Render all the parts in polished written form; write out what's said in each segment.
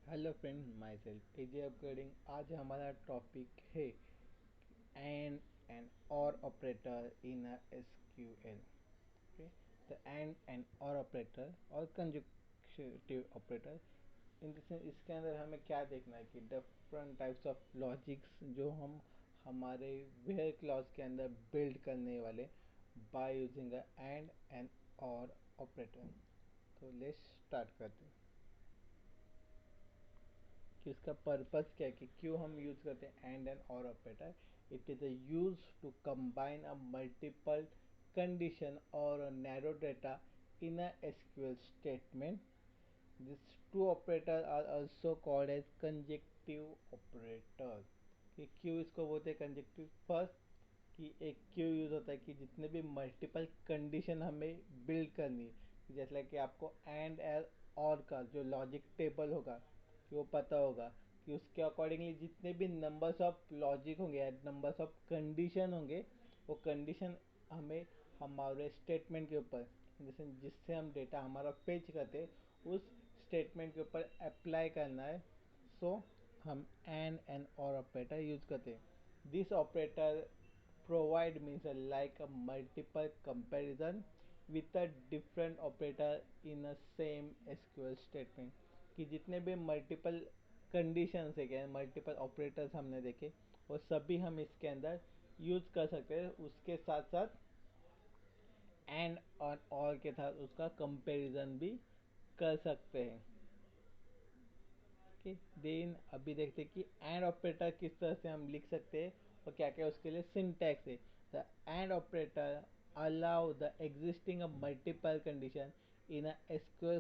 Hello friend, my self AJ upgrading. आज हमारा topic है एंड और operator in S Q L. The end और ऑपरेटर और conjugative operator in the sense इसके अंदर हमें क्या देखना है कि डिफरेंट टाइप्स ऑफ लॉजिक्स जो हम हमारे वेयर क्लॉज के अंदर बिल्ड करने वाले बाय यूजिंग एंड और ऑपरेटर। तो लेट्स स्टार्ट करते हैं कि इसका पर्पस क्या है, कि क्यों हम यूज करते हैं एंड और operator. It is use to combine a multiple condition और narrow data in a SQL statement. This two operator are also called as conjunctive operator. कि क्यों इसको बोलते हैं कंजेक्टिव? फर्स्ट, कि एक क्यों यूज होता है कि जितने भी मल्टीपल कंडीशन हमें बिल्ड करनी है, जैसे कि आपको एंड और का जो लॉजिक टेबल होगा कि वो पता होगा कि उसके अकॉर्डिंगली जितने भी नंबर्स ऑफ लॉजिक होंगे या नंबर्स ऑफ कंडीशन होंगे, वो कंडीशन हमें हमारे स्टेटमेंट के ऊपर, जैसे जिससे हम डेटा हमारा फेच करते हैं, उस स्टेटमेंट के ऊपर अप्लाई करना है। सो हम एंड और ऑपरेटर यूज करते हैं। This operator provide means like a multiple comparison with a different operator in a same SQL statement। कि जितने भी मल्टीपल कंडीशंस है, क्या मल्टीपल ऑपरेटर्स हमने देखे, वो सभी हम इसके अंदर यूज कर सकते हैं। उसके साथ साथ एंड और के साथ उसका कंपैरिजन भी कर सकते हैं। ओके, देन अभी देखते हैं कि एंड ऑपरेटर किस तरह से हम लिख सकते हैं और क्या क्या उसके लिए सिंटैक्स है। The and operator allow the existing of multiple condition in a SQL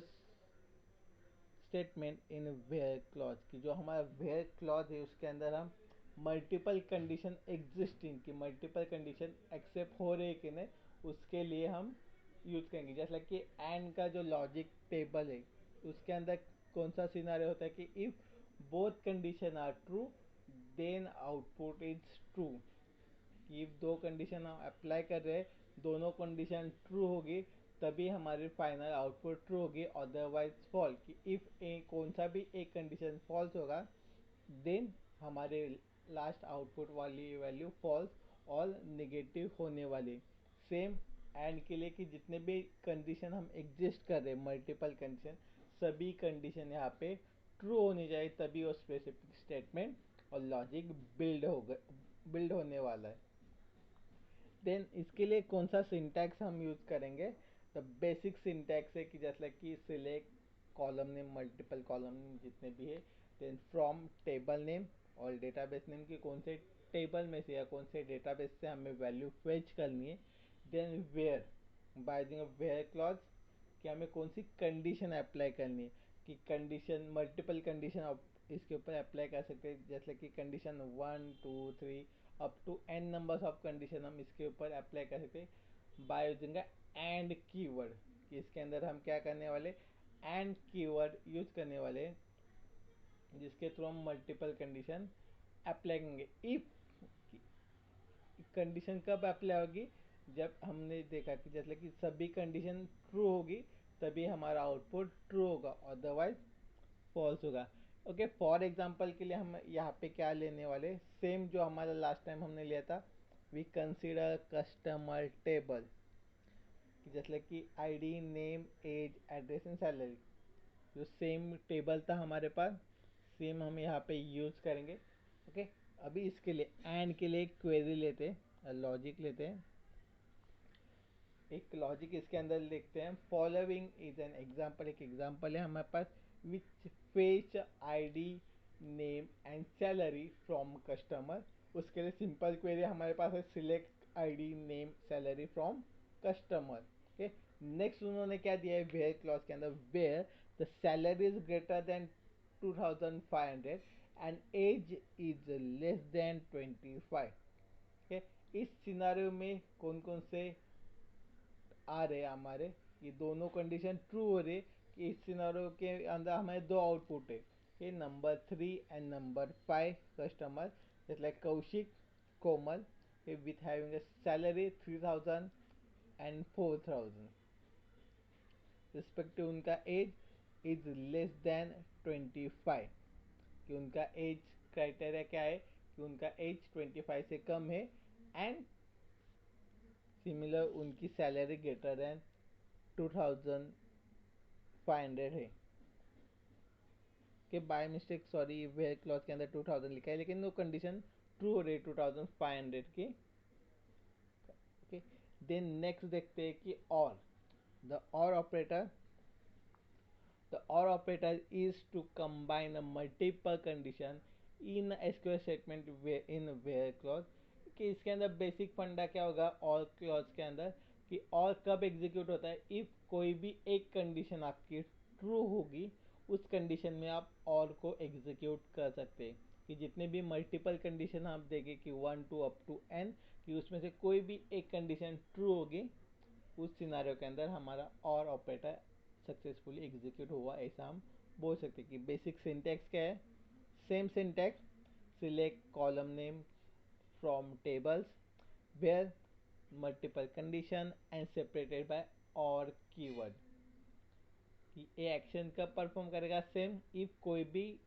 statement in where clause. की जो हमारा वेयर क्लॉज है उसके अंदर हम मल्टीपल कंडीशन एग्जिस्टिंग की मल्टीपल कंडीशन एक्सेप्ट हो रही है कि नहीं, उसके लिए हम यूज करेंगे। जैसा कि एंड का जो लॉजिक टेबल है उसके अंदर कौन सा सिनारियो होता है कि if both condition are true then output is true. कि इफ दो कंडीशन हम अप्लाई कर रहे हैं, दोनों कंडीशन ट्रू होगी तभी हमारी फाइनल आउटपुट ट्रू होगी, अदरवाइज फॉल्स। कि इफ कौन सा भी एक कंडीशन फॉल्स होगा, देन हमारे लास्ट आउटपुट वाली वैल्यू फॉल्स और नेगेटिव होने वाली। सेम एंड के लिए कि जितने भी कंडीशन हम एग्जिस्ट कर रहे हैं, मल्टीपल कंडीशन, सभी कंडीशन यहाँ पे ट्रू होनी चाहिए तभी वो स्पेसिफिक स्टेटमेंट और लॉजिक बिल्ड होने वाला है। देन इसके लिए कौन सा सिंटैक्स हम यूज करेंगे? द बेसिक सिंटैक्स है कि जैसे कि select column name, multiple column name जितने भी है, देन फ्रॉम टेबल नेम और डेटाबेस नेम की कौन से टेबल में से या कौन से डेटाबेस से हमें वैल्यू फेच करनी है। Then where, by using where clause, कि हमें कौन सी कंडीशन अप्लाई करनी है। कि कंडीशन मल्टीपल कंडीशन आप इसके ऊपर अप्लाई कर सकते हैं, जैसे कि condition 1 2 3 up to N numbers of condition हम इसके ऊपर अप्लाई कर सकते हैं बाय यूजिंग एंड कीवर्ड। कि इसके अंदर हम क्या करने वाले, एंड कीवर्ड यूज करने वाले, जिसके थ्रू हम मल्टीपल कंडीशन अप्लाई करेंगे। इफ कंडीशन कब अप्लाई होगी? जब हमने देखा कि जैसे कि सभी कंडीशन ट्रू होगी तभी हमारा आउटपुट ट्रू होगा, अदरवाइज फॉल्स होगा। ओके, फॉर एग्जांपल के लिए हम यहाँ पे क्या लेने वाले, सेम जो हमारा लास्ट टाइम हमने लिया था, वी कंसीडर कस्टमर टेबल। जैसे कि ID, name, age, address and salary, जो सेम टेबल था हमारे पास, सेम हम यहाँ पे यूज करेंगे। ओके, अभी इसके लिए एंड के लिए एक क्वेरी लेते हैं, लॉजिक लेते हैं। एक लॉजिक इसके अंदर लिखते हैं, फॉलोइंग इज एन एग्जाम्पल। एक एग्जाम्पल है हमारे पास, which fetch ID, name and salary from customer. उसके लिए सिंपल क्वेरी हमारे पास है, select ID, name, salary from customer. Okay, next उन्होंने क्या दिया है वेयर क्लॉज के अंदर, where the salary is greater than 2500 and age is less than 25। Okay, इस सिनारियो में कौन कौन से आ रहे हैं हमारे, ये दोनों कंडीशन ट्रू हो रही है। कि इस सिनारियो के अंदर हमारे दो आउटपुट है, ये नंबर 3 एंड नंबर 5 कस्टमर, जैसे like Kaushik, Komal, with having a salary 3000 and 4000 respective उनका एज। इज लेस देन 25, कि उनका एज क्राइटेरिया क्या है कि उनका एज 25 से कम है, एंड सिमिलर उनकी सैलरी ग्रेटर देन 2500 है। कि by mistake sorry where clause के अंदर 2000 लिखा है, लेकिन वो कंडीशन ट्रू हो रही है 2500 की। ओके, देन नेक्स्ट देखते हैं कि और द और operator, the OR operator is to combine a multiple condition in a SQL statement in where clause। कि इसके अंदर बेसिक फंडा क्या होगा और क्लॉज के अंदर, कि और कब एग्जीक्यूट होता है, इफ कोई भी एक कंडीशन आपकी ट्रू होगी उस कंडीशन में आप और को एग्जीक्यूट कर सकते हैं। कि जितने भी मल्टीपल कंडीशन आप देंगे कि 1 टू अप टू n, कि उसमें से कोई भी एक कंडीशन ट्रू होगी उस सिनारियो के अंदर हमारा और ऑपरेटर सक्सेसफुली एग्जीक्यूट हुआ, ऐसा हम बोल सकते हैं। कि बेसिक सिंटैक्स क्या है, same syntax, select column name from tables where multiple condition and separated by और कीवर्ड। कि ये एक्शन कब परफॉर्म करेगा, सेम इफ कोई भी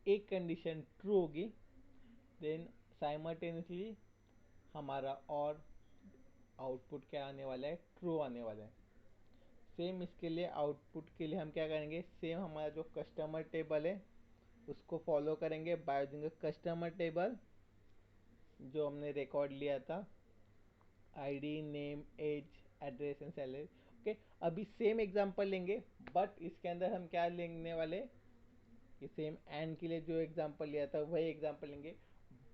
एक कंडीशन ट्रू होगी देन साइमल्टेनियसली हमारा और आउटपुट क्या आने वाला है, ट्रू आने वाला है। सेम इसके लिए आउटपुट के लिए हम क्या करेंगे, सेम हमारा जो कस्टमर टेबल है उसको फॉलो करेंगे बाय यूजिंग कस्टमर टेबल जो हमने रिकॉर्ड लिया था, ID name age address and salary. Okay, अभी सेम एग्जांपल लेंगे बट इसके अंदर हम क्या लेने वाले, कि सेम एंड के लिए जो एग्जांपल लिया था वही एग्जांपल लेंगे,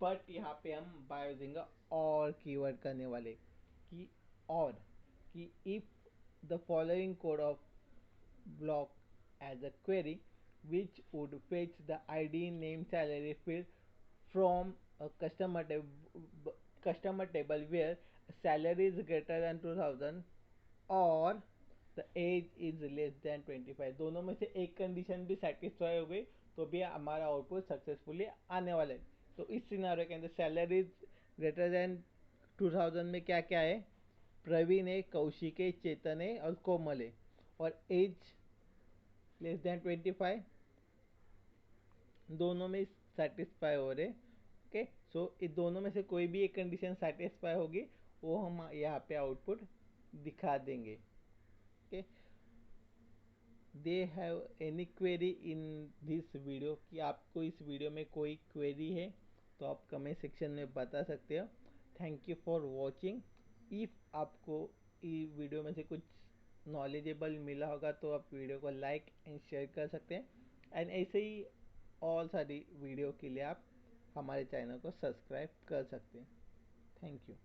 बट यहाँ पे हम बाय यूजिंग और कीवर्ड करने वाले। कि और कि if the following code of block as a query which would fetch the ID name salary field from a customer table where salary is greater than 2000 और the age is less than 25। दोनों में से एक condition भी satisfy हो गई तो भी हमारा आउटपुट सक्सेसफुली आने वाला है। तो इस सिनारियो के अंदर सैलरी ग्रेटर देन 2000 में क्या क्या है, प्रवीण है, कौशिक है, चेतन है और कोमल है, और एज लेस देन 25 दोनों में सेटिस्फाई हो रहे। ओके, सो इस दोनों में से कोई भी एक कंडीशन सेटिस्फाई होगी वो हम यहाँ पे आउटपुट दिखा देंगे। Okay, they have any query in this video, कि आपको इस वीडियो में कोई क्वेरी है तो आप कमेंट सेक्शन में बता सकते हो। Thank you for watching. If आपको ये वीडियो में से कुछ नॉलेजेबल मिला होगा तो आप वीडियो को लाइक एंड शेयर कर सकते हैं, एंड ऐसे ही और सारी वीडियो के लिए आप हमारे चैनल को सब्सक्राइब कर सकते हैं। Thank you.